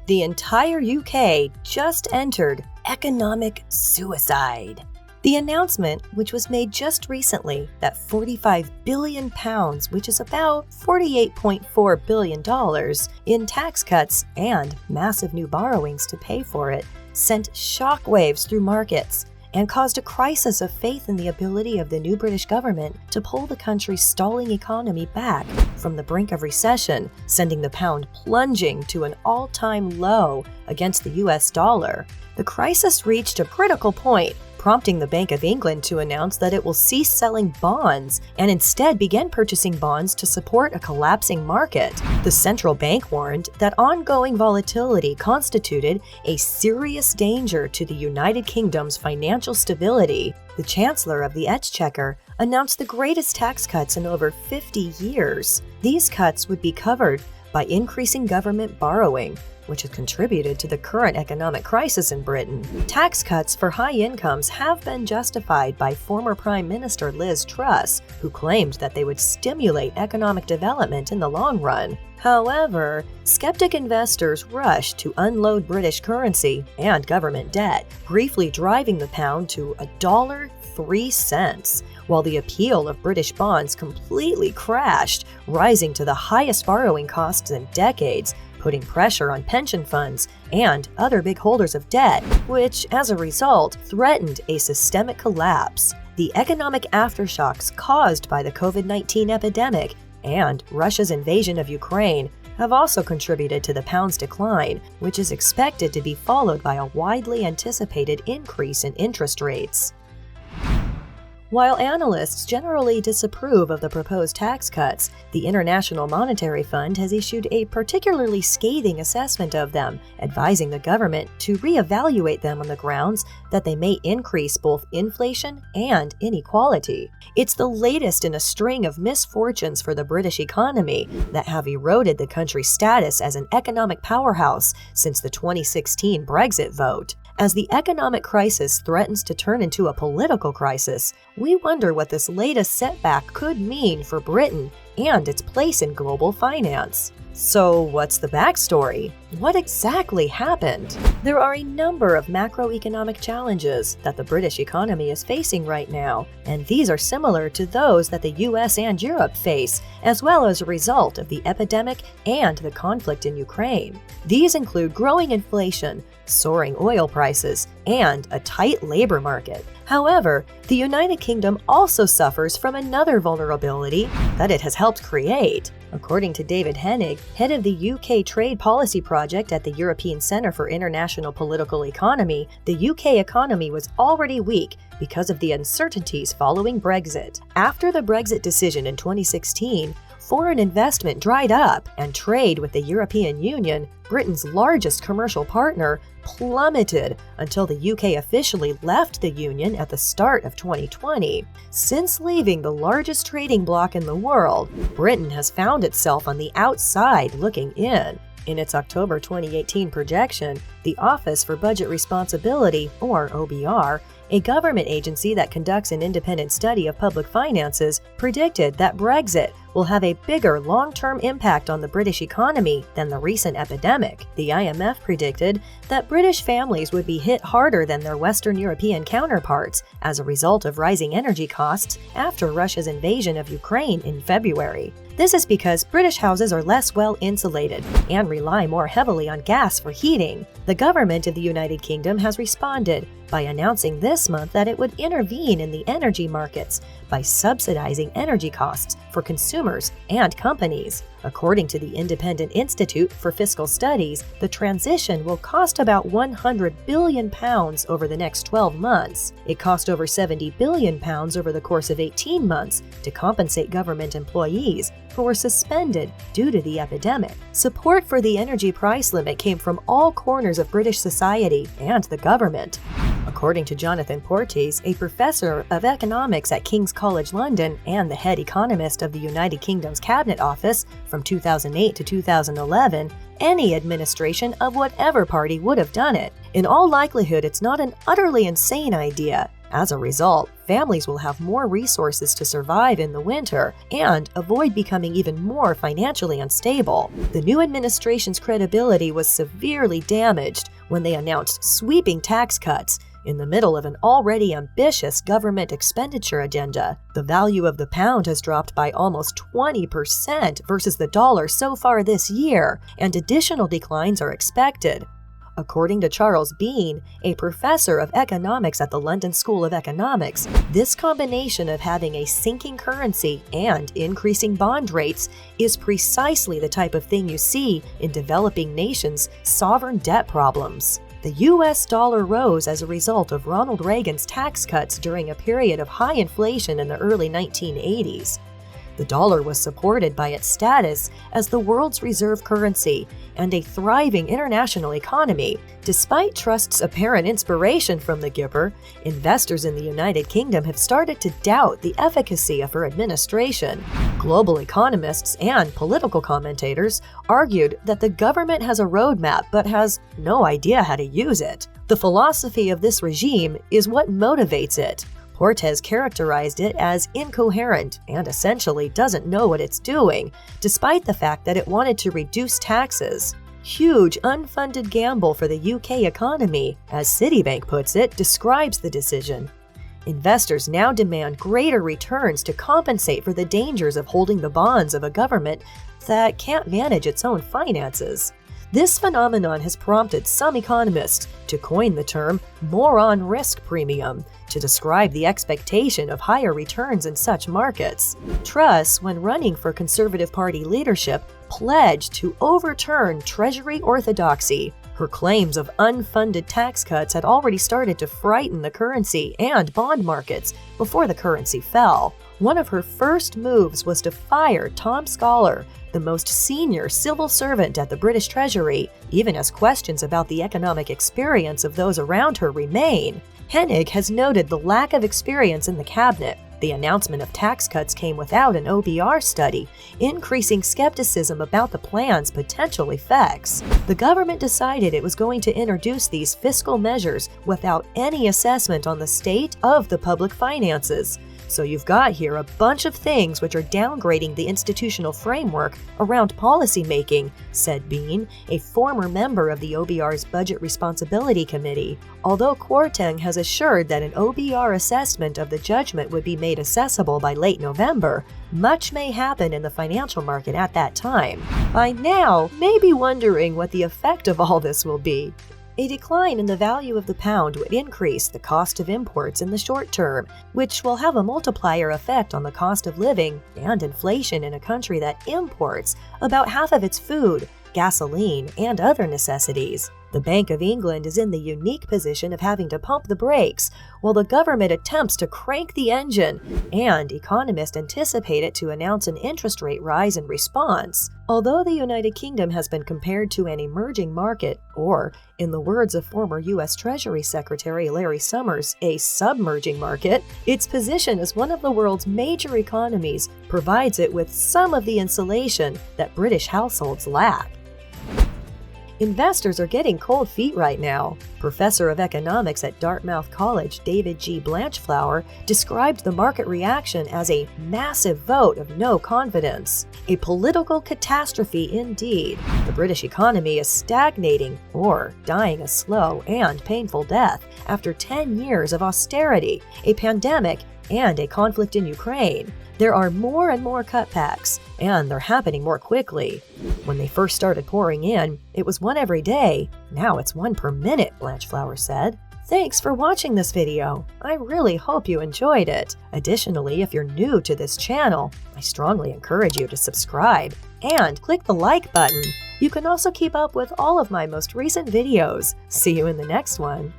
The entire UK just entered economic suicide. The announcement, which was made just recently, that £45 billion, which is about $48.4 billion, in tax cuts and massive new borrowings to pay for it, sent shockwaves through markets and caused a crisis of faith in the ability of the new British government to pull the country's stalling economy back from the brink of recession, sending the pound plunging to an all-time low against the US dollar. The crisis reached a critical point, prompting the Bank of England to announce that it will cease selling bonds and instead begin purchasing bonds to support a collapsing market. The central bank warned that ongoing volatility constituted a serious danger to the United Kingdom's financial stability. The Chancellor of the Exchequer announced the greatest tax cuts in over 50 years. These cuts would be covered by increasing government borrowing, which has contributed to the current economic crisis in Britain. Tax cuts for high incomes have been justified by former Prime Minister Liz Truss, who claimed that they would stimulate economic development in the long run. However, skeptic investors rushed to unload British currency and government debt, briefly driving the pound to $1.03, while the appeal of British bonds completely crashed, rising to the highest borrowing costs in decades, putting pressure on pension funds and other big holders of debt, which, as a result, threatened a systemic collapse. The economic aftershocks caused by the COVID-19 epidemic and Russia's invasion of Ukraine have also contributed to the pound's decline, which is expected to be followed by a widely anticipated increase in interest rates. While analysts generally disapprove of the proposed tax cuts, the International Monetary Fund has issued a particularly scathing assessment of them, advising the government to reevaluate them on the grounds that they may increase both inflation and inequality. It's the latest in a string of misfortunes for the British economy that have eroded the country's status as an economic powerhouse since the 2016 Brexit vote. As the economic crisis threatens to turn into a political crisis, we wonder what this latest setback could mean for Britain and its place in global finance. So what's the backstory? What exactly happened? There are a number of macroeconomic challenges that the British economy is facing right now, and these are similar to those that the US and Europe face, as well as a result of the epidemic and the conflict in Ukraine. These include growing inflation, soaring oil prices, and a tight labor market. However, the United Kingdom also suffers from another vulnerability that it has helped create. According to David Hennig, head of the UK Trade Policy Project at the European Centre for International Political Economy, the UK economy was already weak because of the uncertainties following Brexit. After the Brexit decision in 2016, foreign investment dried up, and trade with the European Union, Britain's largest commercial partner, plummeted until the UK officially left the Union at the start of 2020. Since leaving the largest trading bloc in the world, Britain has found itself on the outside looking in. In its October 2018 projection, the Office for Budget Responsibility, or OBR, a government agency that conducts an independent study of public finances, predicted that Brexit will have a bigger long-term impact on the British economy than the recent epidemic. The IMF predicted that British families would be hit harder than their Western European counterparts as a result of rising energy costs after Russia's invasion of Ukraine in February. This is because British houses are less well insulated and rely more heavily on gas for heating. The government of the United Kingdom has responded by announcing this month that it would intervene in the energy markets by subsidizing energy costs for consumers and companies. According to the Independent Institute for Fiscal Studies, the transition will cost about £100 billion over the next 12 months. It cost over £70 billion over the course of 18 months to compensate government employees who were suspended due to the epidemic. Support for the energy price limit came from all corners of British society and the government. According to Jonathan Portes, a professor of economics at King's College London and the head economist of the United Kingdom's Cabinet Office from 2008 to 2011, any administration of whatever party would have done it. In all likelihood, it's not an utterly insane idea. As a result, families will have more resources to survive in the winter and avoid becoming even more financially unstable. The new administration's credibility was severely damaged when they announced sweeping tax cuts in the middle of an already ambitious government expenditure agenda. The value of the pound has dropped by almost 20% versus the dollar so far this year, and additional declines are expected. According to Charles Bean, a professor of economics at the London School of Economics, this combination of having a sinking currency and increasing bond rates is precisely the type of thing you see in developing nations' sovereign debt problems. The U.S. dollar rose as a result of Ronald Reagan's tax cuts during a period of high inflation in the early 1980s. The dollar was supported by its status as the world's reserve currency and a thriving international economy. Despite Trust's apparent inspiration from the Gipper, investors in the United Kingdom have started to doubt the efficacy of her administration. Global economists and political commentators argued that the government has a roadmap but has no idea how to use it. The philosophy of this regime is what motivates it. Cortez characterized it as incoherent and essentially doesn't know what it's doing, despite the fact that it wanted to reduce taxes. Huge unfunded gamble for the UK economy, as Citibank puts it, describes the decision. Investors now demand greater returns to compensate for the dangers of holding the bonds of a government that can't manage its own finances. This phenomenon has prompted some economists to coin the term moron risk premium to describe the expectation of higher returns in such markets. Truss, when running for Conservative Party leadership, pledged to overturn Treasury orthodoxy. Her claims of unfunded tax cuts had already started to frighten the currency and bond markets before the currency fell. One of her first moves was to fire Tom Scholar, the most senior civil servant at the British Treasury, even as questions about the economic experience of those around her remain. Hennig has noted the lack of experience in the cabinet. The announcement of tax cuts came without an OBR study, increasing skepticism about the plan's potential effects. The government decided it was going to introduce these fiscal measures without any assessment on the state of the public finances. So you've got here a bunch of things which are downgrading the institutional framework around policymaking, said Bean, a former member of the OBR's Budget Responsibility Committee. Although Kwarteng has assured that an OBR assessment of the judgment would be made accessible by late November, much may happen in the financial market at that time. By now, may be wondering what the effect of all this will be. A decline in the value of the pound would increase the cost of imports in the short term, which will have a multiplier effect on the cost of living and inflation in a country that imports about half of its food, gasoline, and other necessities. The Bank of England is in the unique position of having to pump the brakes while the government attempts to crank the engine, and economists anticipate it to announce an interest rate rise in response. Although the United Kingdom has been compared to an emerging market, or, in the words of former U.S. Treasury Secretary Larry Summers, a submerging market, its position as one of the world's major economies provides it with some of the insulation that British households lack. Investors are getting cold feet right now. Professor of economics at Dartmouth College, David G. Blanchflower, described the market reaction as a massive vote of no confidence. A political catastrophe indeed. The British economy is stagnating or dying a slow and painful death after 10 years of austerity, a pandemic, and a conflict in Ukraine. There are more and more cutbacks, and they're happening more quickly. When they first started pouring in, it was one every day. Now it's one per minute, Blanchflower said. Thanks for watching this video. I really hope you enjoyed it. Additionally, if you're new to this channel, I strongly encourage you to subscribe and click the like button. You can also keep up with all of my most recent videos. See you in the next one.